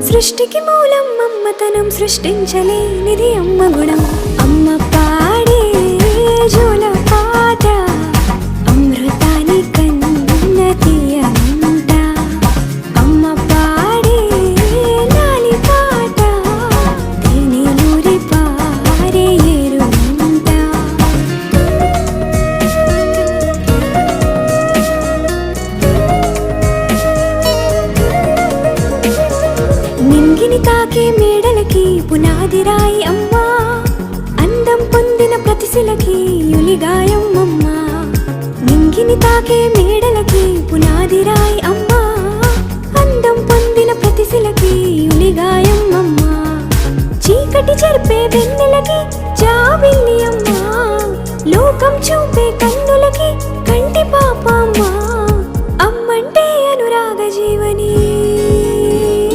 సృష్టికి మూలం అమ్మతనం, సృష్టించలేనిది అమ్మ గుణం. అమ్మ పాడే జోల పాట అమృతాని కన్న తీయంట. అమ్మ పాడే లాలి పాట తేనెలూరి పారే ఏరుంట. నింగిని తాకే మేడలకి పునాది రాయి అమ్మా, అందం పొందిన ప్రతిశిలకి యులిగాయం అమ్మా. నింగిని తాకే మేడలకి పునాది రాయి అమ్మా,